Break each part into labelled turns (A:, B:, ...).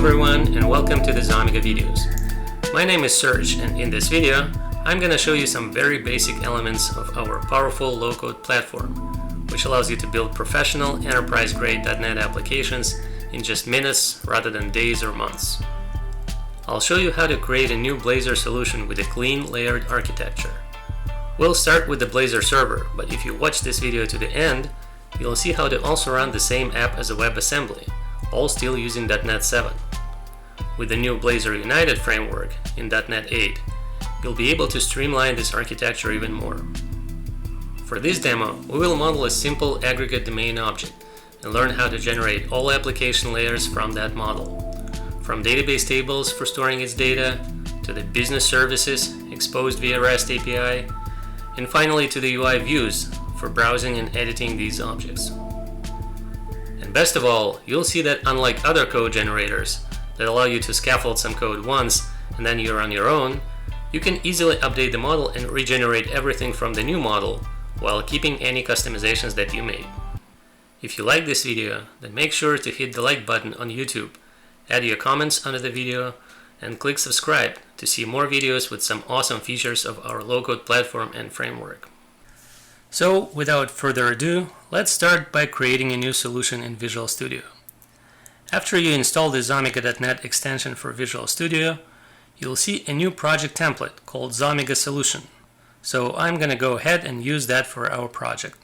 A: everyone, and welcome to the Xomega videos. My name is Serge, and in this video I'm going to show you some very basic elements of our powerful low-code platform, which allows you to build professional enterprise-grade .NET applications in just minutes rather than days or months. I'll show you how to create a new Blazor solution with a clean layered architecture. We'll start with the Blazor server, but if you watch this video to the end, you'll see how to also run the same app as a WebAssembly, all still using .NET 7. With the new Blazor United framework in .NET 8, you'll be able to streamline this architecture even more. For this demo, we will model a simple aggregate domain object and learn how to generate all application layers from that model, from database tables for storing its data, to the business services exposed via REST API, and finally to the UI views for browsing and editing these objects. And best of all, you'll see that unlike other code generators that allow you to scaffold some code once and then you're on your own, you can easily update the model and regenerate everything from the new model while keeping any customizations that you made. If you like this video, then make sure to hit the like button on YouTube, add your comments under the video, and click subscribe to see more videos with some awesome features of our low-code platform and framework. So, without further ado, let's start by creating a new solution in Visual Studio. After you install the Xomega.Net extension for Visual Studio, you'll see a new project template called Xomega Solution. So I'm going to go ahead and use that for our project.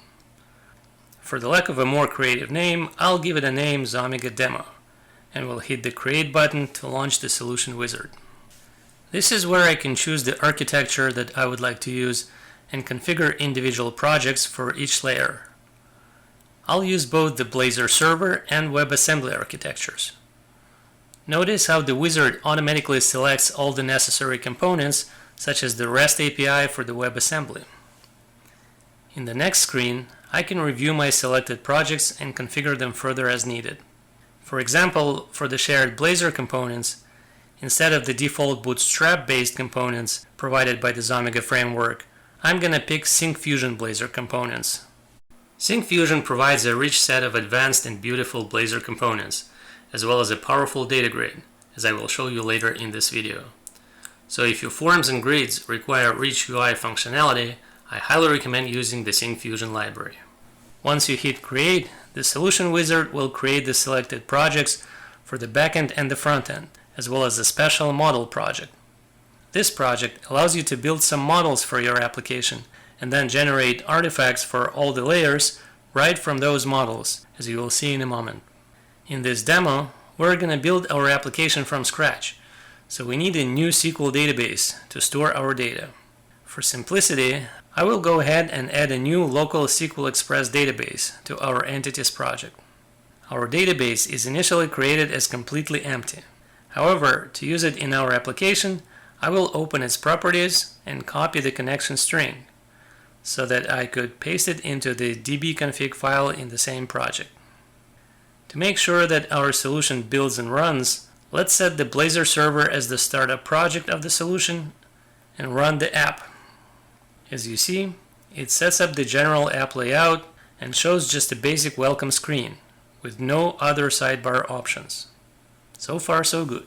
A: For the lack of a more creative name, I'll give it a name Xomega Demo, and we'll hit the Create button to launch the solution wizard. This is where I can choose the architecture that I would like to use and configure individual projects for each layer. I'll use both the Blazor server and WebAssembly architectures. Notice how the wizard automatically selects all the necessary components, such as the REST API for the WebAssembly. In the next screen, I can review my selected projects and configure them further as needed. For example, for the shared Blazor components, instead of the default Bootstrap-based components provided by the Xomega framework, I'm going to pick Syncfusion Blazor components. Syncfusion provides a rich set of advanced and beautiful Blazor components, as well as a powerful data grid, as I will show you later in this video. So if your forms and grids require rich UI functionality, I highly recommend using the Syncfusion library. Once you hit Create, the Solution Wizard will create the selected projects for the backend and the frontend, as well as a special model project. This project allows you to build some models for your application and then generate artifacts for all the layers right from those models, as you will see in a moment. In this demo, we're going to build our application from scratch, so we need a new SQL database to store our data. For simplicity, I will go ahead and add a new local SQL Express database to our entities project. Our database is initially created as completely empty. However, to use it in our application, I will open its properties and copy the connection string so that I could paste it into the dbconfig file in the same project. To make sure that our solution builds and runs, let's set the Blazor server as the startup project of the solution and run the app. As you see, it sets up the general app layout and shows just a basic welcome screen with no other sidebar options. So far, so good.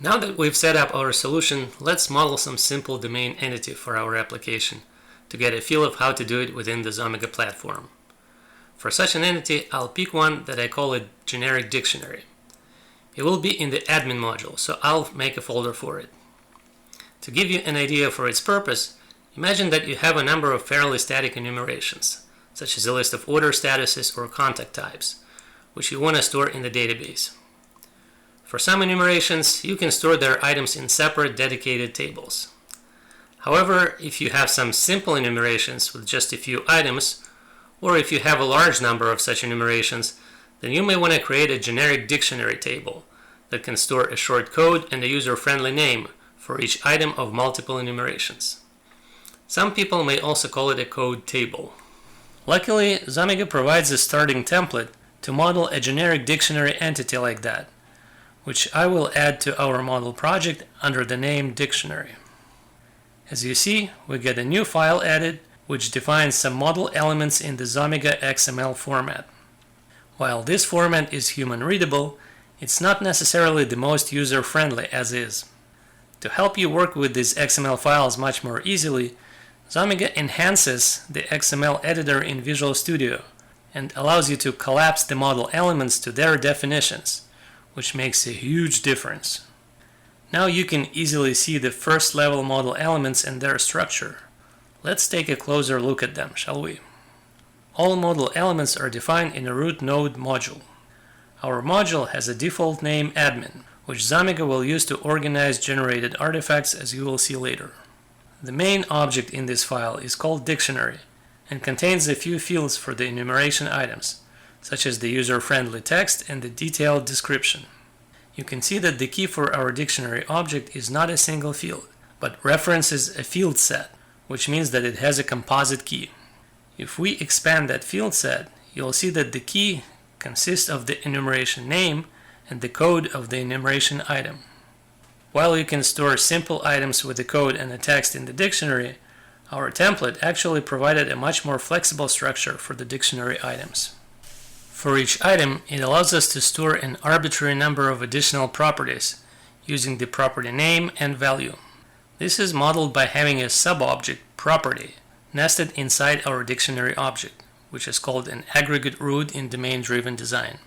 A: Now that we've set up our solution, let's model some simple domain entity for our application to get a feel of how to do it within the Xomega platform. For such an entity, I'll pick one that I call a generic dictionary. It will be in the admin module, so I'll make a folder for it. To give you an idea for its purpose, imagine that you have a number of fairly static enumerations, such as a list of order statuses or contact types, which you want to store in the database. For some enumerations, you can store their items in separate dedicated tables. However, if you have some simple enumerations with just a few items, or if you have a large number of such enumerations, then you may want to create a generic dictionary table that can store a short code and a user-friendly name for each item of multiple enumerations. Some people may also call it a code table. Luckily, Xomega provides a starting template to model a generic dictionary entity like that, which I will add to our model project under the name dictionary. As you see, we get a new file added, which defines some model elements in the Xomega XML format. While this format is human readable, It's not necessarily the most user-friendly as is. To help you work with these XML files much more easily, Xomega enhances the XML editor in Visual Studio and allows you to collapse the model elements to their definitions, which makes a huge difference. Now you can easily see the first level model elements and their structure. Let's take a closer look at them, shall we? All model elements are defined in a root node module. Our module has a default name admin, which Xomega will use to organize generated artifacts, as you will see later. The main object in this file is called dictionary and contains a few fields for the enumeration items, such as the user-friendly text and the detailed description. You can see that the key for our dictionary object is not a single field, but references a field set, which means that it has a composite key. If we expand that field set, you'll see that the key consists of the enumeration name and the code of the enumeration item. While you can store simple items with the code and the text in the dictionary, our template actually provided a much more flexible structure for the dictionary items. For each item, it allows us to store an arbitrary number of additional properties using the property name and value. This is modeled by having a subobject property nested inside our dictionary object, which is called an aggregate root in domain-driven design.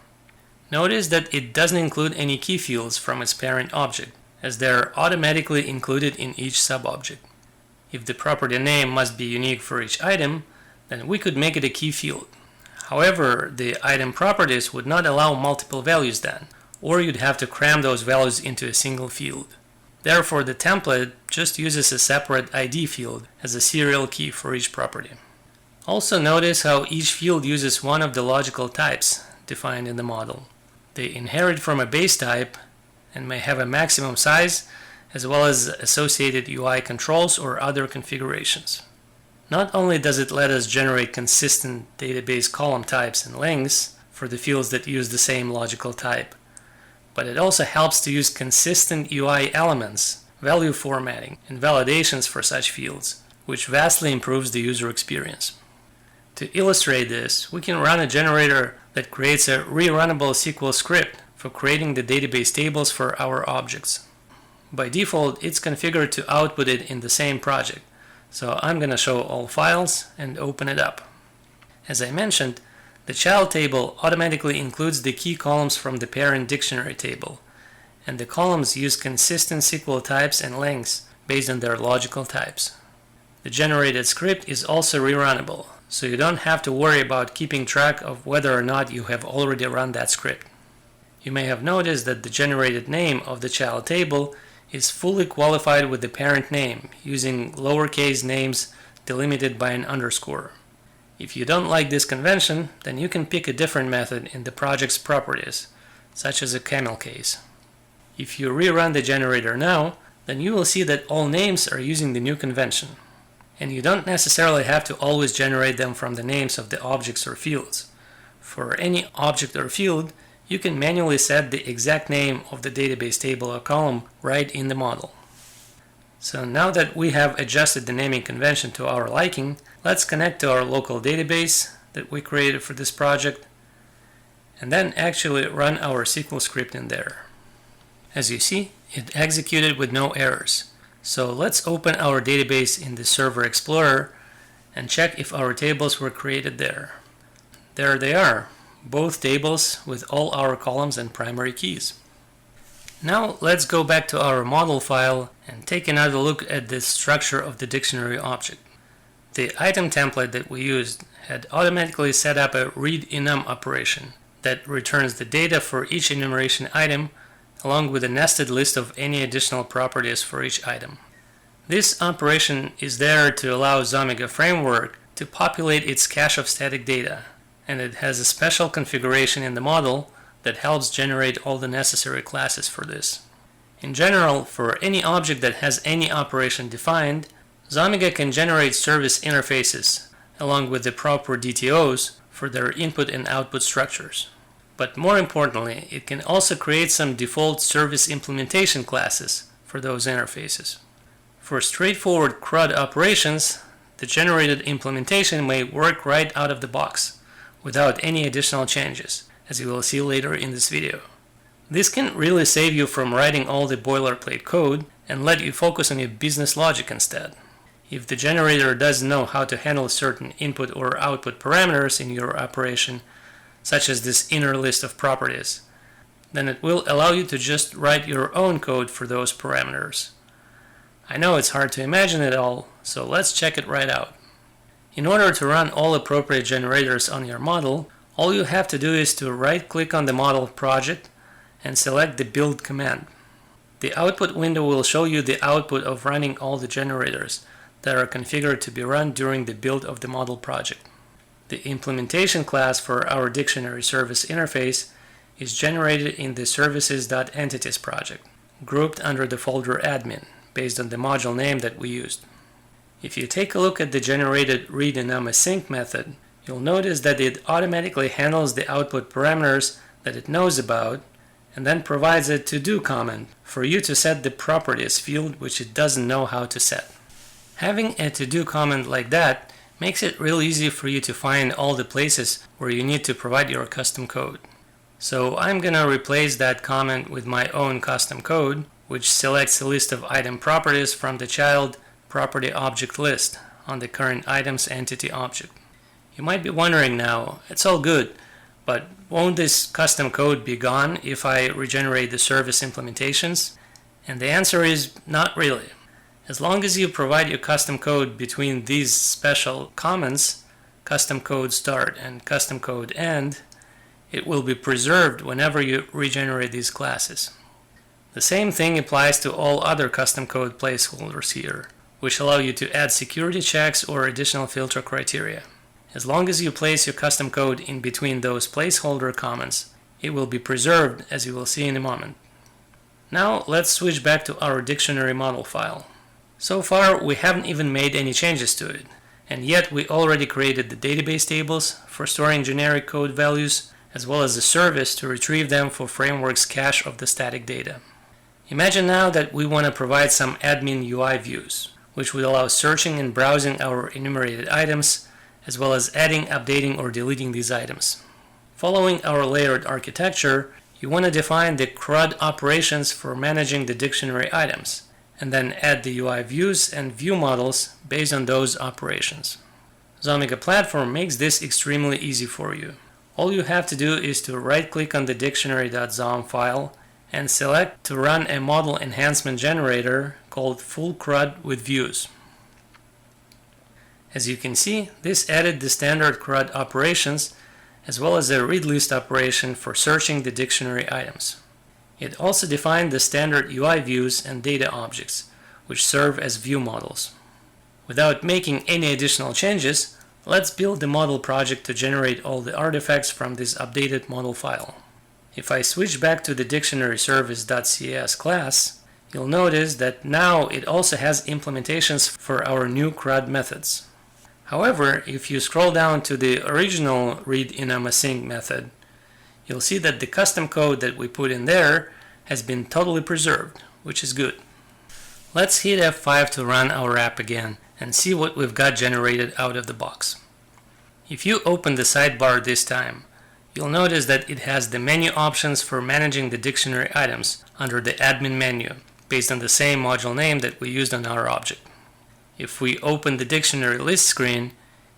A: Notice that it doesn't include any key fields from its parent object, as they are automatically included in each subobject. If the property name must be unique for each item, then we could make it a key field. However, the item properties would not allow multiple values then, or you'd have to cram those values into a single field. Therefore, the template just uses a separate ID field as a serial key for each property. Also notice how each field uses one of the logical types defined in the model. They inherit from a base type and may have a maximum size as well as associated UI controls or other configurations. Not only does it let us generate consistent database column types and lengths for the fields that use the same logical type, but it also helps to use consistent UI elements, value formatting, and validations for such fields, which vastly improves the user experience. To illustrate this, we can run a generator that creates a rerunnable SQL script for creating the database tables for our objects. By default, it's configured to output it in the same project, so I'm going to show all files and open it up. As I mentioned, the child table automatically includes the key columns from the parent dictionary table, and the columns use consistent SQL types and lengths based on their logical types. The generated script is also rerunnable, so you don't have to worry about keeping track of whether or not you have already run that script. You may have noticed that the generated name of the child table is fully qualified with the parent name using lowercase names delimited by an underscore. If you don't like this convention, then you can pick a different method in the project's properties, such as a camel case. If you rerun the generator now, then you will see that all names are using the new convention. And you don't necessarily have to always generate them from the names of the objects or fields. For any object or field, you can manually set the exact name of the database table or column right in the model. So now that we have adjusted the naming convention to our liking, let's connect to our local database that we created for this project, and then actually run our SQL script in there. As you see, it executed with no errors. So let's open our database in the Server Explorer and check if our tables were created there. There they are, both tables with all our columns and primary keys. Now let's go back to our model file and take another look at the structure of the dictionary object. The item template that we used had automatically set up a read enum operation that returns the data for each enumeration item along with a nested list of any additional properties for each item. This operation is there to allow Xomega framework to populate its cache of static data, and it has a special configuration in the model that helps generate all the necessary classes for this. In general, for any object that has any operation defined, Xomega can generate service interfaces along with the proper DTOs for their input and output structures. But more importantly, it can also create some default service implementation classes for those interfaces. For straightforward CRUD operations, the generated implementation may work right out of the box without any additional changes, as you will see later in this video. This can really save you from writing all the boilerplate code and let you focus on your business logic instead. If the generator doesn't know how to handle certain input or output parameters in your operation, such as this inner list of properties, then it will allow you to just write your own code for those parameters. I know it's hard to imagine it all, so let's check it right out. In order to run all appropriate generators on your model, all you have to do is to right-click on the model project and select the build command. The output window will show you the output of running all the generators that are configured to be run during the build of the model project. The implementation class for our dictionary service interface is generated in the services.entities project, grouped under the folder admin, based on the module name that we used. If you take a look at the generated read Inam async method, you'll notice that it automatically handles the output parameters that it knows about and then provides a to-do comment for you to set the properties field which it doesn't know how to set. Having a to-do comment like that makes it real easy for you to find all the places where you need to provide your custom code. So I'm gonna replace that comment with my own custom code, which selects a list of item properties from the child property object list on the current items entity object. You might be wondering now, it's all good, but won't this custom code be gone if I regenerate the service implementations? And the answer is not really. As long as you provide your custom code between these special comments, custom code start and custom code end, it will be preserved whenever you regenerate these classes. The same thing applies to all other custom code placeholders here, which allow you to add security checks or additional filter criteria. As long as you place your custom code in between those placeholder comments, it will be preserved, as you will see in a moment. Now let's switch back to our dictionary model file. So far we haven't even made any changes to it, and yet we already created the database tables for storing generic code values, as well as a service to retrieve them for Framework's cache of the static data. Imagine now that we want to provide some admin UI views, which would allow searching and browsing our enumerated items, as well as adding, updating, or deleting these items. Following our layered architecture, you want to define the CRUD operations for managing the dictionary items, and then add the UI views and view models based on those operations. Xomega platform makes this extremely easy for you. All you have to do is to right-click on the dictionary.xom file and select to run a model enhancement generator called full CRUD with views. As you can see, this added the standard CRUD operations as well as a read list operation for searching the dictionary items. It also defined the standard UI views and data objects, which serve as view models. Without making any additional changes, let's build the model project to generate all the artifacts from this updated model file. If I switch back to the dictionary service.cas class, you'll notice that now it also has implementations for our new CRUD methods. However, if you scroll down to the original read Inam async method, you'll see that the custom code that we put in there has been totally preserved, which is good. Let's hit F5 to run our app again and see what we've got generated out of the box. If you open the sidebar this time, you'll notice that it has the menu options for managing the dictionary items under the admin menu, based on the same module name that we used on our object. If we open the dictionary list screen,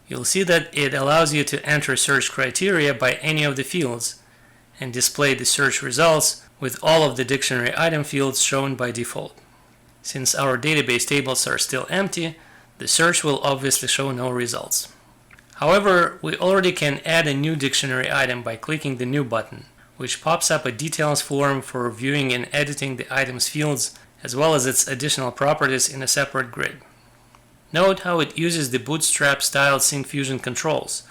A: you'll see that it allows you to enter search criteria by any of the fields and display the search results with all of the dictionary item fields shown by default. Since our database tables are still empty, the search will obviously show no results. However, we already can add a new dictionary item by clicking the New button, which pops up a details form for viewing and editing the item's fields, as well as its additional properties in a separate grid. Note how it uses the Bootstrap-styled Syncfusion controls,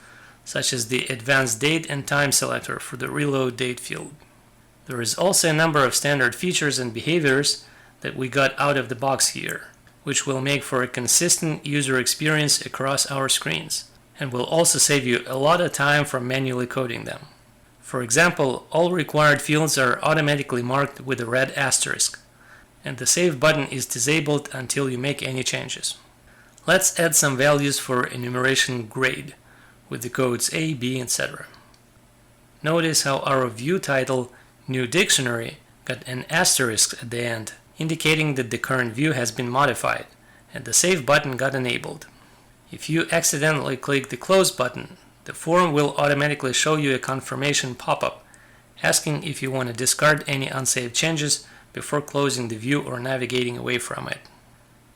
A: such as the advanced date and time selector for the reload date field. There is also a number of standard features and behaviors that we got out of the box here, which will make for a consistent user experience across our screens, and will also save you a lot of time from manually coding them. For example, all required fields are automatically marked with a red asterisk, and the Save button is disabled until you make any changes. Let's add some values for enumeration grade, with the codes A, B, etc. Notice how our view title New Dictionary got an asterisk at the end, indicating that the current view has been modified, and the Save button got enabled. If you accidentally click the Close button, the form will automatically show you a confirmation pop-up, asking if you want to discard any unsaved changes before closing the view or navigating away from it.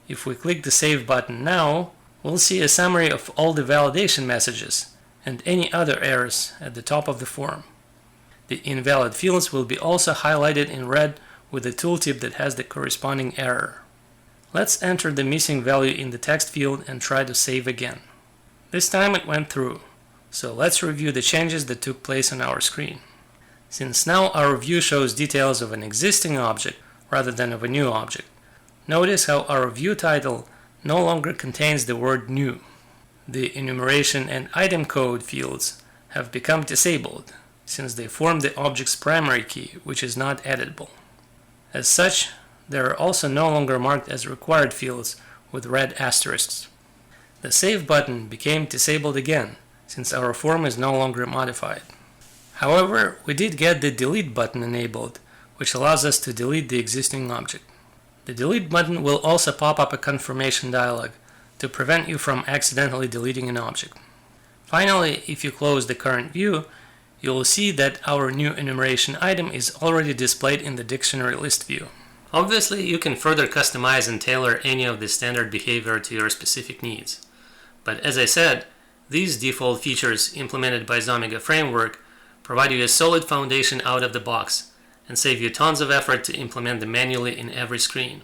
A: If we click the Save button now, we'll see a summary of all the validation messages and any other errors at the top of the form. The invalid fields will be also highlighted in red with a tooltip that has the corresponding error. Let's enter the missing value in the text field and try to save again. This time it went through, so let's review the changes that took place on our screen. Since now our view shows details of an existing object rather than of a new object, notice how our view title no longer contains the word new. The enumeration and item code fields have become disabled, since they form the object's primary key, which is not editable. As such, they are also no longer marked as required fields with red asterisks. The Save button became disabled again, since our form is no longer modified. However, we did get the Delete button enabled, which allows us to delete the existing object. The Delete button will also pop up a confirmation dialog to prevent you from accidentally deleting an object. Finally, if you close the current view, you will see that our new enumeration item is already displayed in the dictionary list view. Obviously, you can further customize and tailor any of the standard behavior to your specific needs. But as I said, these default features implemented by Xomega Framework provide you a solid foundation out of the box and save you tons of effort to implement them manually in every screen.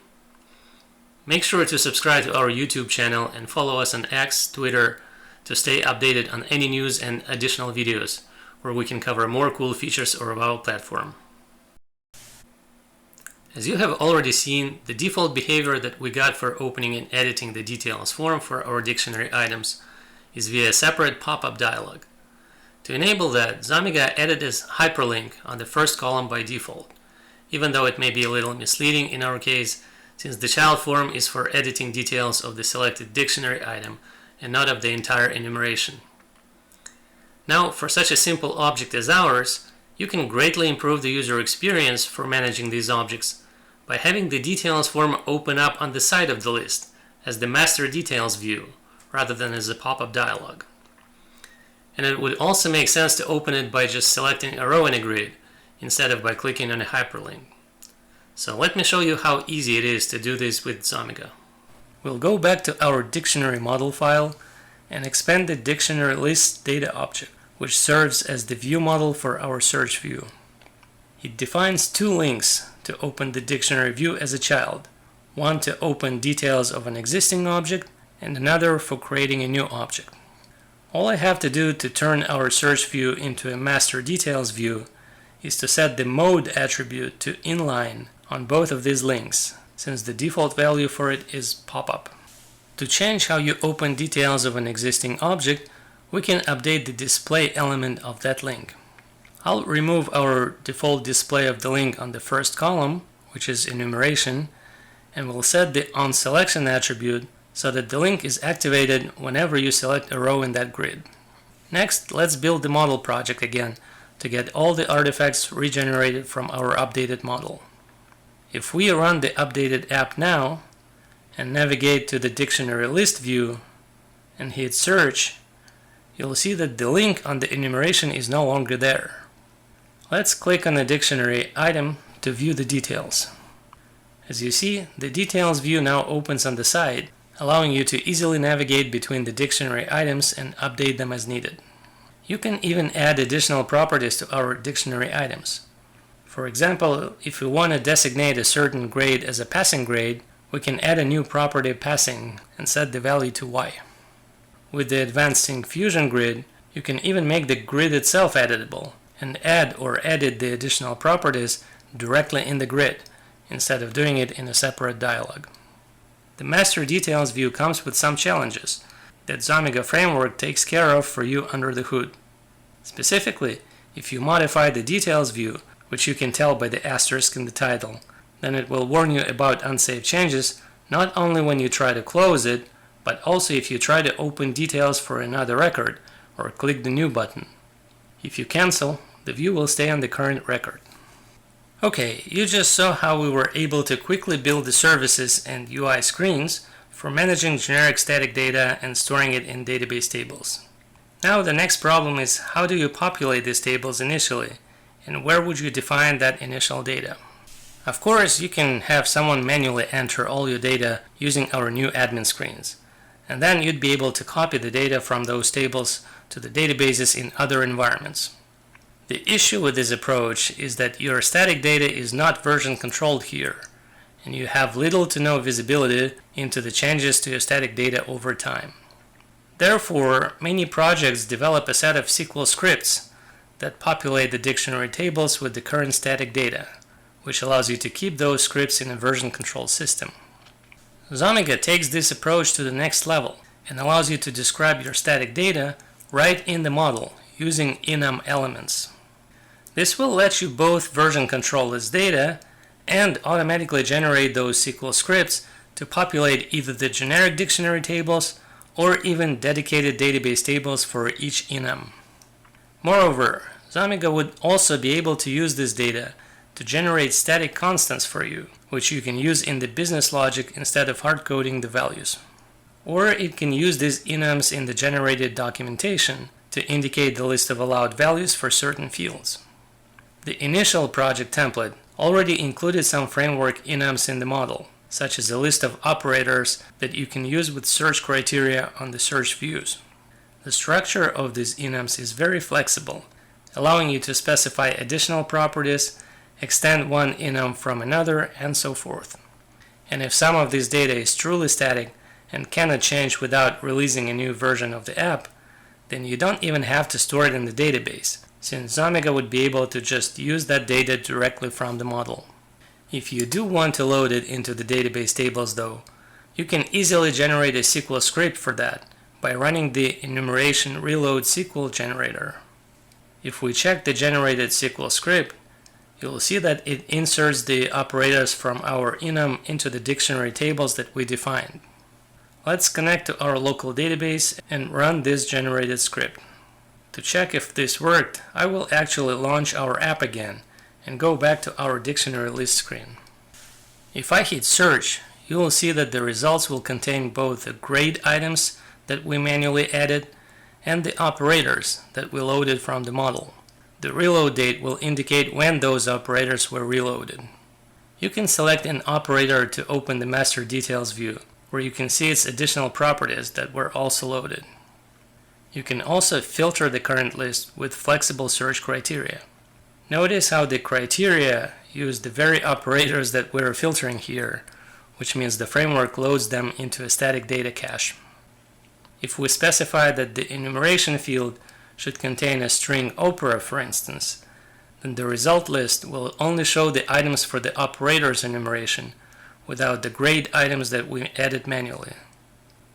A: Make sure to subscribe to our YouTube channel and follow us on X, Twitter to stay updated on any news and additional videos where we can cover more cool features of our platform. As you have already seen, the default behavior that we got for opening and editing the details form for our dictionary items is via a separate pop-up dialog. To enable that, Xomega added this hyperlink on the first column by default, even though it may be a little misleading in our case, since the child form is for editing details of the selected dictionary item and not of the entire enumeration. Now, for such a simple object as ours, you can greatly improve the user experience for managing these objects by having the details form open up on the side of the list as the master details view rather than as a pop-up dialog. And it would also make sense to open it by just selecting a row in a grid instead of by clicking on a hyperlink. So let me show you how easy it is to do this with Xomega. We'll go back to our dictionary model file and expand the dictionary list data object, which serves as the view model for our search view. It defines two links to open the dictionary view as a child, one to open details of an existing object and another for creating a new object. All I have to do to turn our search view into a master details view is to set the mode attribute to inline on both of these links, since the default value for it is pop-up. To change how you open details of an existing object, we can update the display element of that link. I'll remove our default display of the link on the first column, which is enumeration, and we'll set the onSelection attribute so that the link is activated whenever you select a row in that grid. Next, let's build the model project again to get all the artifacts regenerated from our updated model. If we run the updated app now and navigate to the dictionary list view and hit search, you'll see that the link on the enumeration is no longer there. Let's click on the dictionary item to view the details. As you see, the details view now opens on the side, allowing you to easily navigate between the dictionary items and update them as needed. You can even add additional properties to our dictionary items. For example, if we want to designate a certain grade as a passing grade, we can add a new property passing and set the value to Y. With the Advanced Sync Fusion grid, you can even make the grid itself editable and add or edit the additional properties directly in the grid instead of doing it in a separate dialog. The Master Details view comes with some challenges that Xomega Framework takes care of for you under the hood. Specifically, if you modify the Details view, which you can tell by the asterisk in the title, then it will warn you about unsaved changes not only when you try to close it, but also if you try to open details for another record or click the New button. If you cancel, the view will stay on the current record. Okay, you just saw how we were able to quickly build the services and UI screens for managing generic static data and storing it in database tables. Now the next problem is, how do you populate these tables initially, and where would you define that initial data? Of course, you can have someone manually enter all your data using our new admin screens, and then you'd be able to copy the data from those tables to the databases in other environments. The issue with this approach is that your static data is not version controlled here, and you have little to no visibility into the changes to your static data over time. Therefore, many projects develop a set of SQL scripts that populate the dictionary tables with the current static data, which allows you to keep those scripts in a version control system. Xomega takes this approach to the next level and allows you to describe your static data right in the model using Inam elements. This will let you both version control this data and automatically generate those SQL scripts to populate either the generic dictionary tables or even dedicated database tables for each Inam. Moreover, Xomega would also be able to use this data to generate static constants for you, which you can use in the business logic instead of hard coding the values. Or it can use these Inams in the generated documentation to indicate the list of allowed values for certain fields. The initial project template already included some framework Inams in the model, such as a list of operators that you can use with search criteria on the search views. The structure of these Inams is very flexible, allowing you to specify additional properties, extend one Inam from another, and so forth. And if some of this data is truly static and cannot change without releasing a new version of the app, then you don't even have to store it in the database, since Xomega would be able to just use that data directly from the model. If you do want to load it into the database tables though, you can easily generate a SQL script for that by running the enumeration reload SQL generator. If we check the generated SQL script, you'll see that it inserts the operators from our Inam into the dictionary tables that we defined. Let's connect to our local database and run this generated script. To check if this worked, I will actually launch our app again and go back to our dictionary list screen. If I hit search, you will see that the results will contain both the grade items that we manually added and the operators that we loaded from the model. The reload date will indicate when those operators were reloaded. You can select an operator to open the master details view, where you can see its additional properties that were also loaded. You can also filter the current list with flexible search criteria. Notice how the criteria use the very operators that we're filtering here, which means the framework loads them into a static data cache. If we specify that the enumeration field should contain a string opera, for instance, then the result list will only show the items for the operators enumeration without the grade items that we added manually.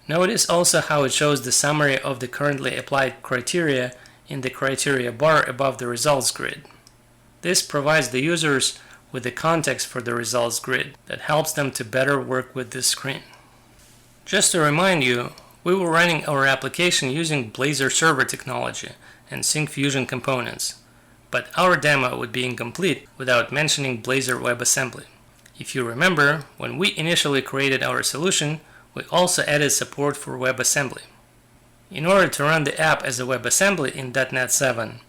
A: Notice also how it shows the summary of the currently applied criteria in the criteria bar above the results grid. This provides the users with the context for the results grid that helps them to better work with this screen. Just to remind you, we were running our application using Blazor server technology and Syncfusion components, but our demo would be incomplete without mentioning Blazor WebAssembly. If you remember, when we initially created our solution, we also added support for WebAssembly. In order to run the app as a WebAssembly in .NET 7,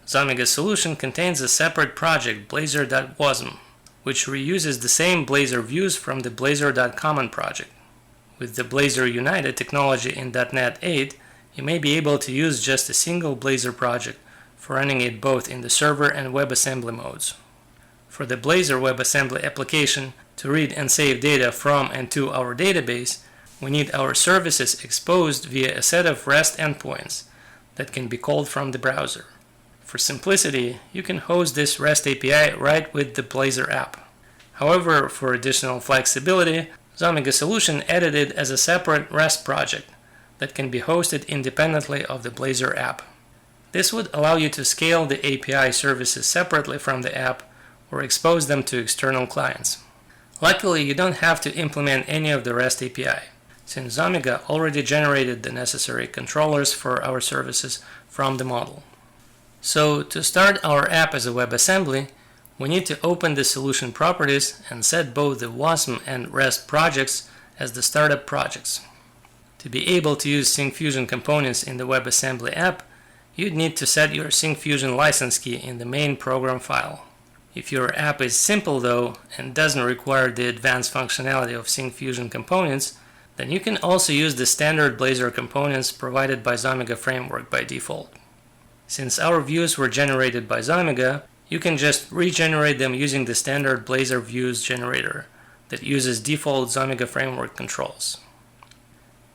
A: Xomega's solution contains a separate project, Blazor.wasm, which reuses the same Blazor views from the Blazor.common project. With the Blazor United technology in .NET 8, you may be able to use just a single Blazor project for running it both in the server and WebAssembly modes. For the Blazor WebAssembly application to read and save data from and to our database, we need our services exposed via a set of REST endpoints that can be called from the browser. For simplicity, you can host this REST API right with the Blazor app. However, for additional flexibility, Xomega solution added it as a separate REST project that can be hosted independently of the Blazor app. This would allow you to scale the API services separately from the app or expose them to external clients. Luckily, you don't have to implement any of the REST API, since Xomega already generated the necessary controllers for our services from the model. So, to start our app as a WebAssembly, we need to open the solution properties and set both the WASM and REST projects as the startup projects. To be able to use Syncfusion components in the WebAssembly app, you'd need to set your Syncfusion license key in the main program file. If your app is simple though and doesn't require the advanced functionality of Syncfusion components, then you can also use the standard Blazor components provided by Xomega Framework by default. Since our views were generated by Xomega, you can just regenerate them using the standard Blazor views generator that uses default Xomega Framework controls.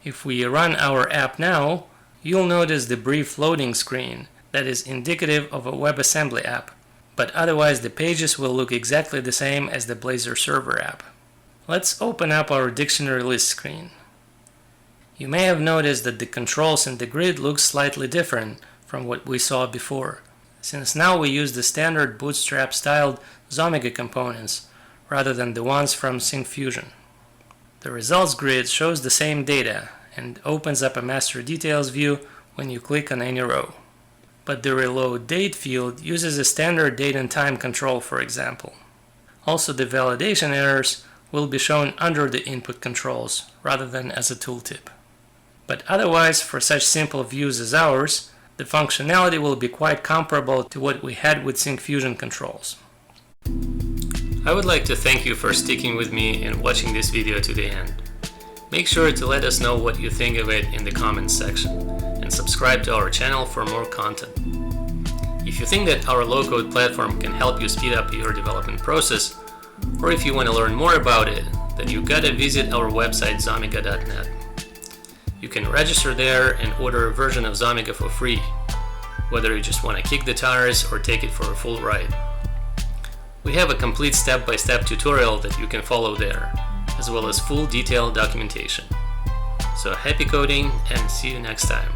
A: If we run our app now, you'll notice the brief loading screen that is indicative of a WebAssembly app, but otherwise the pages will look exactly the same as the Blazor server app. Let's open up our dictionary list screen. You may have noticed that the controls in the grid look slightly different from what we saw before, since now we use the standard Bootstrap styled Xomega components rather than the ones from Syncfusion. The results grid shows the same data and opens up a master details view when you click on any row. But the reload date field uses a standard date and time control, for example. Also, the validation errors will be shown under the input controls rather than as a tooltip. But otherwise, for such simple views as ours, the functionality will be quite comparable to what we had with Syncfusion controls. I would like to thank you for sticking with me and watching this video to the end. Make sure to let us know what you think of it in the comments section, and subscribe to our channel for more content. If you think that our low-code platform can help you speed up your development process, or if you want to learn more about it, then you gotta visit our website Xomega.Net. You can register there and order a version of Xomega for free, whether you just want to kick the tires or take it for a full ride. We have a complete step-by-step tutorial that you can follow there, as well as full detailed documentation. So happy coding and see you next time.